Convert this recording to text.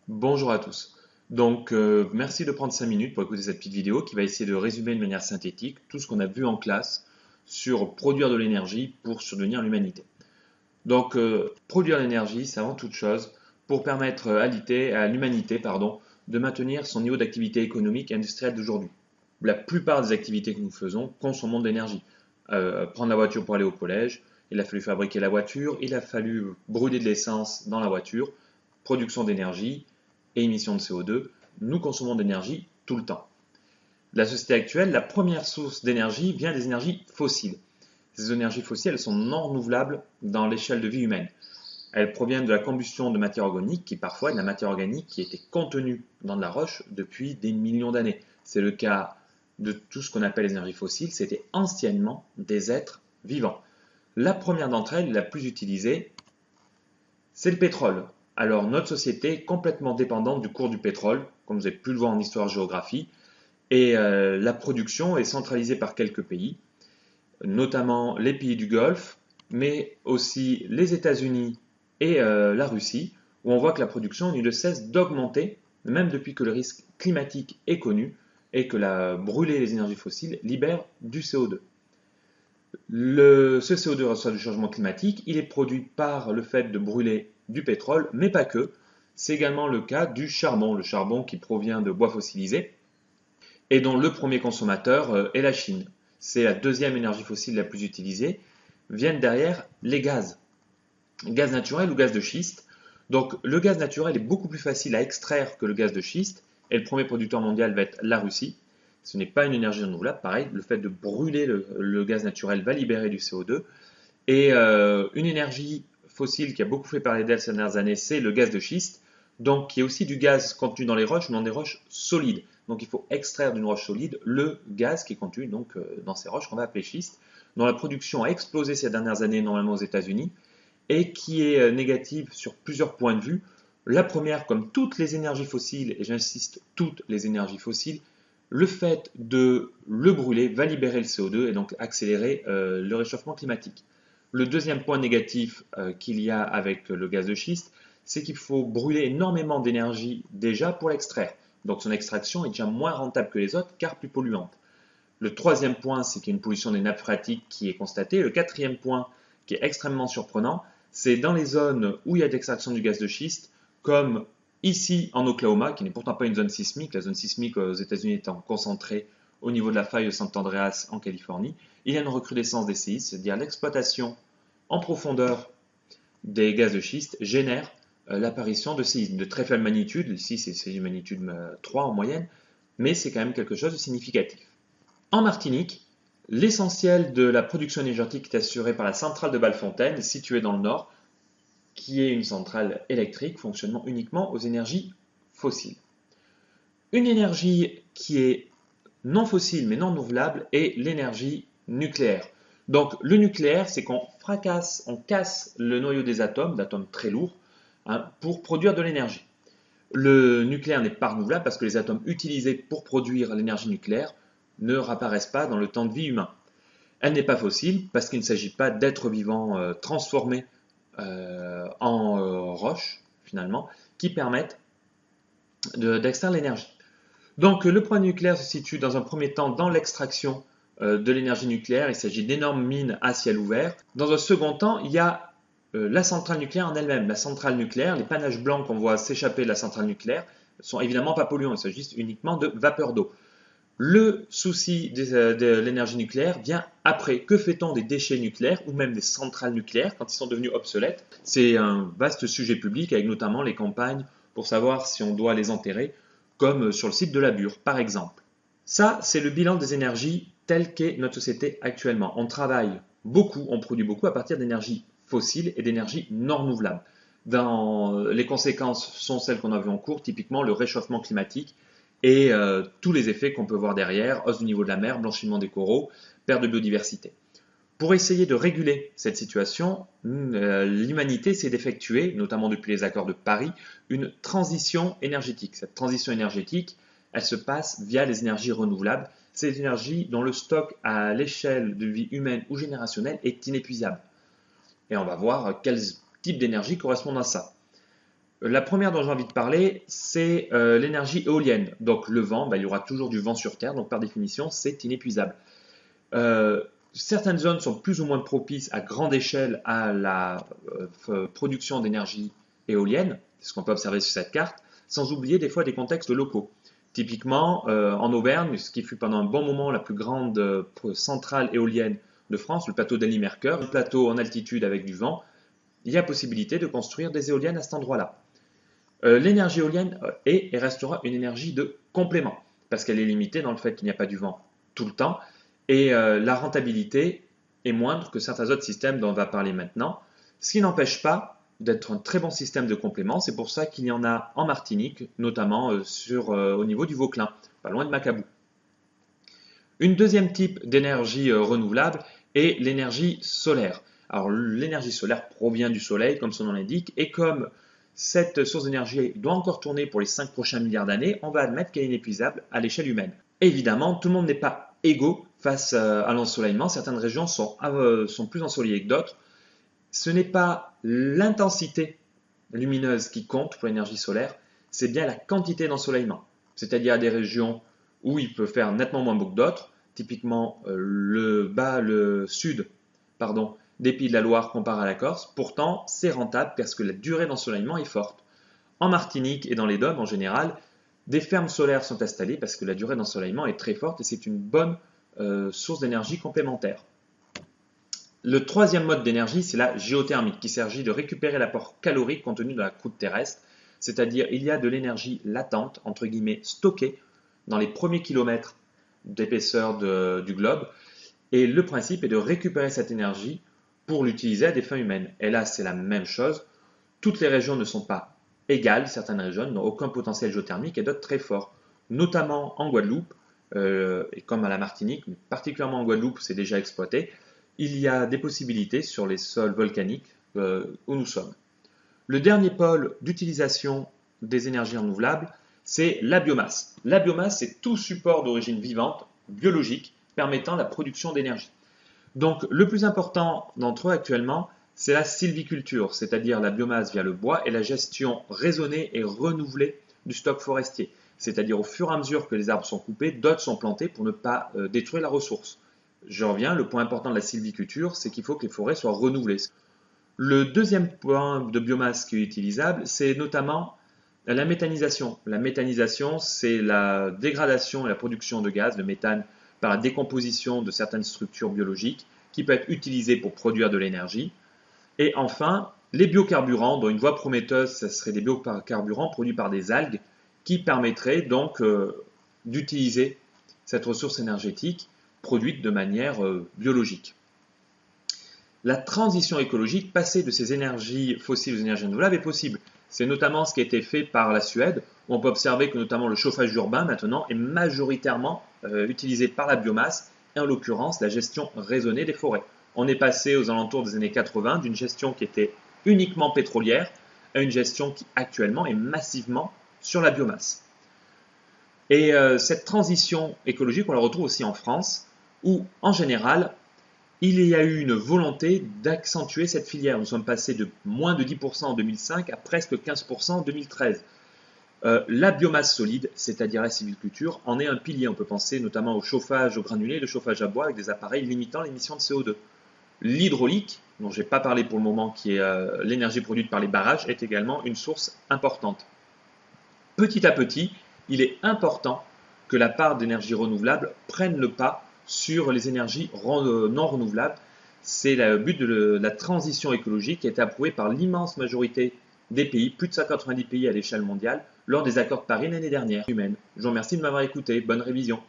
Bonjour à tous. Merci de prendre 5 minutes pour écouter cette petite vidéo qui va essayer de résumer de manière synthétique tout ce qu'on a vu en classe sur produire de l'énergie pour survenir l'humanité. Produire l'énergie, c'est avant toute chose pour permettre à l'humanité de maintenir son niveau d'activité économique et industrielle d'aujourd'hui. La plupart des activités que nous faisons consomment de l'énergie. Prendre la voiture pour aller au collège, il a fallu fabriquer la voiture, il a fallu brûler de l'essence dans la voiture, production d'énergie et émissions de CO2. Nous consommons de l'énergie tout le temps. La société actuelle, la première source d'énergie vient des énergies fossiles. Ces énergies fossiles, elles sont non renouvelables dans l'échelle de vie humaine. Elles proviennent de la combustion de matière organique, qui parfois est de la matière organique qui était contenue dans de la roche depuis des millions d'années. C'est le cas de tout ce qu'on appelle les énergies fossiles, c'était anciennement des êtres vivants. La première d'entre elles, la plus utilisée, c'est le pétrole. Alors notre société est complètement dépendante du cours du pétrole, comme vous avez pu le voir en histoire-géographie, et la production est centralisée par quelques pays, notamment les pays du Golfe, mais aussi les États-Unis et la Russie, où on voit que la production ne cesse d'augmenter, même depuis que le risque climatique est connu et que brûler les énergies fossiles libère du CO2. Ce CO2 reçoit du changement climatique, il est produit par le fait de brûler du pétrole, mais pas que. C'est également le cas du charbon, le charbon qui provient de bois fossilisés et dont le premier consommateur est la Chine. C'est la deuxième énergie fossile la plus utilisée. Viennent derrière les gaz naturel ou gaz de schiste. Donc le gaz naturel est beaucoup plus facile à extraire que le gaz de schiste et le premier producteur mondial va être la Russie. Ce n'est pas une énergie renouvelable, pareil, le fait de brûler le gaz naturel va libérer du CO2. Et une énergie fossile qui a beaucoup fait parler d'elle ces dernières années, c'est le gaz de schiste, donc qui est aussi du gaz contenu dans les roches, mais dans des roches solides. Donc il faut extraire d'une roche solide le gaz qui est contenu dans ces roches qu'on va appeler schiste, dont la production a explosé ces dernières années, normalement aux États-Unis, et qui est négative sur plusieurs points de vue. La première, comme toutes les énergies fossiles, et j'insiste, toutes les énergies fossiles, le fait de le brûler va libérer le CO2 et donc accélérer le réchauffement climatique. Le deuxième point négatif qu'il y a avec le gaz de schiste, c'est qu'il faut brûler énormément d'énergie déjà pour l'extraire. Donc son extraction est déjà moins rentable que les autres car plus polluante. Le troisième point, c'est qu'il y a une pollution des nappes phréatiques qui est constatée. Le quatrième point, qui est extrêmement surprenant, c'est dans les zones où il y a d'extraction du gaz de schiste, comme ici en Oklahoma, qui n'est pourtant pas une zone sismique, la zone sismique aux États-Unis étant concentrée au niveau de la faille de San Andreas en Californie, il y a une recrudescence des séismes, c'est-à-dire l'exploitation en profondeur des gaz de schiste génère l'apparition de séismes de très faible magnitude, ici c'est une magnitude 3 en moyenne, mais c'est quand même quelque chose de significatif. En Martinique, l'essentiel de la production énergétique est assuré par la centrale de Bellefontaine, située dans le nord, qui est une centrale électrique fonctionnant uniquement aux énergies fossiles. Une énergie qui est non fossile mais non renouvelable est l'énergie nucléaire. Donc le nucléaire, c'est qu'on on casse le noyau des atomes, d'atomes très lourds, pour produire de l'énergie. Le nucléaire n'est pas renouvelable parce que les atomes utilisés pour produire l'énergie nucléaire ne réapparaissent pas dans le temps de vie humain. Elle n'est pas fossile parce qu'il ne s'agit pas d'êtres vivants transformés en roches, finalement, qui permettent d'extraire l'énergie. Donc le point nucléaire se situe dans un premier temps dans l'extraction de l'énergie nucléaire. Il s'agit d'énormes mines à ciel ouvert. Dans un second temps, il y a la centrale nucléaire en elle-même. La centrale nucléaire, les panaches blancs qu'on voit s'échapper de la centrale nucléaire sont évidemment pas polluants. Il s'agit uniquement de vapeur d'eau. Le souci de l'énergie nucléaire vient après. Que fait-on des déchets nucléaires ou même des centrales nucléaires quand ils sont devenus obsolètes? C'est un vaste sujet public avec notamment les campagnes pour savoir si on doit les enterrer, comme sur le site de la Bure par exemple. Ça, c'est le bilan des énergies telle qu'est notre société actuellement. On travaille beaucoup, on produit beaucoup à partir d'énergies fossiles et d'énergies non renouvelables. Les conséquences sont celles qu'on a vues en cours, typiquement le réchauffement climatique et tous les effets qu'on peut voir derrière, hausse du niveau de la mer, blanchiment des coraux, perte de biodiversité. Pour essayer de réguler cette situation, l'humanité s'est d'effectuer, notamment depuis les accords de Paris, une transition énergétique. Cette transition énergétique, elle se passe via les énergies renouvelables, ces énergies dont le stock à l'échelle de vie humaine ou générationnelle est inépuisable. Et on va voir quels types d'énergie correspondent à ça. La première dont j'ai envie de parler, c'est l'énergie éolienne. Donc le vent, il y aura toujours du vent sur Terre, donc par définition, c'est inépuisable. Euh, Certaines zones sont plus ou moins propices à grande échelle à la production d'énergie éolienne, c'est ce qu'on peut observer sur cette carte, sans oublier des fois des contextes locaux. Typiquement, en Auvergne, ce qui fut pendant un bon moment la plus grande centrale éolienne de France, le plateau d'Ally-Mercœur, un plateau en altitude avec du vent, il y a possibilité de construire des éoliennes à cet endroit-là. L'énergie éolienne est et restera une énergie de complément, parce qu'elle est limitée dans le fait qu'il n'y a pas du vent tout le temps, et la rentabilité est moindre que certains autres systèmes dont on va parler maintenant, ce qui n'empêche pas d'être un très bon système de complément. C'est pour ça qu'il y en a en Martinique, notamment au niveau du Vauclin, pas loin de Macabou. Une deuxième type d'énergie renouvelable est l'énergie solaire. Alors l'énergie solaire provient du soleil, comme son nom l'indique, et comme cette source d'énergie doit encore tourner pour les 5 prochains milliards d'années, on va admettre qu'elle est inépuisable à l'échelle humaine. Évidemment, tout le monde n'est pas égaux face à l'ensoleillement. Certaines régions sont plus ensoleillées que d'autres. Ce n'est pas l'intensité lumineuse qui compte pour l'énergie solaire, c'est bien la quantité d'ensoleillement. C'est-à-dire des régions où il peut faire nettement moins beau que d'autres, typiquement le sud des Pays de la Loire comparé à la Corse. Pourtant, c'est rentable parce que la durée d'ensoleillement est forte. En Martinique et dans les DOM en général, des fermes solaires sont installées parce que la durée d'ensoleillement est très forte et c'est une bonne source d'énergie complémentaire. Le troisième mode d'énergie, c'est la géothermie, qui s'agit de récupérer l'apport calorique contenu dans la croûte terrestre, c'est-à-dire il y a de l'énergie latente, entre guillemets, stockée dans les premiers kilomètres d'épaisseur du globe, et le principe est de récupérer cette énergie pour l'utiliser à des fins humaines. Et là, c'est la même chose. Toutes les régions ne sont pas égales. Certaines régions n'ont aucun potentiel géothermique et d'autres très forts, notamment en Guadeloupe, et comme à la Martinique, mais particulièrement en Guadeloupe, c'est déjà exploité. Il y a des possibilités sur les sols volcaniques où nous sommes. Le dernier pôle d'utilisation des énergies renouvelables, c'est la biomasse. La biomasse, c'est tout support d'origine vivante, biologique, permettant la production d'énergie. Donc, le plus important d'entre eux actuellement, c'est la sylviculture, c'est-à-dire la biomasse via le bois et la gestion raisonnée et renouvelée du stock forestier. C'est-à-dire au fur et à mesure que les arbres sont coupés, d'autres sont plantés pour ne pas détruire la ressource. Je reviens, le point important de la sylviculture, c'est qu'il faut que les forêts soient renouvelées. Le deuxième point de biomasse qui est utilisable, c'est notamment la méthanisation. La méthanisation, c'est la dégradation et la production de gaz, de méthane, par la décomposition de certaines structures biologiques qui peut être utilisée pour produire de l'énergie. Et enfin, les biocarburants, dont une voie prometteuse, ce serait des biocarburants produits par des algues qui permettraient donc d'utiliser cette ressource énergétique produite de manière biologique. La transition écologique, passer de ces énergies fossiles aux énergies renouvelables, est possible. C'est notamment ce qui a été fait par la Suède, où on peut observer que notamment le chauffage urbain maintenant est majoritairement utilisé par la biomasse, et en l'occurrence la gestion raisonnée des forêts. On est passé aux alentours des années 80 d'une gestion qui était uniquement pétrolière à une gestion qui actuellement est massivement sur la biomasse. Et cette transition écologique, on la retrouve aussi en France, où en général, il y a eu une volonté d'accentuer cette filière. Nous sommes passés de moins de 10% en 2005 à presque 15% en 2013. La biomasse solide, c'est-à-dire la sylviculture, en est un pilier. On peut penser notamment au chauffage au granulé, le chauffage à bois avec des appareils limitant l'émission de CO2. L'hydraulique, dont je n'ai pas parlé pour le moment, qui est l'énergie produite par les barrages, est également une source importante. Petit à petit, il est important que la part d'énergie renouvelable prenne le pas sur les énergies non renouvelables. C'est le but de la transition écologique qui a été approuvée par l'immense majorité des pays, plus de 190 pays à l'échelle mondiale, lors des accords de Paris l'année dernière. Je vous remercie de m'avoir écouté. Bonne révision.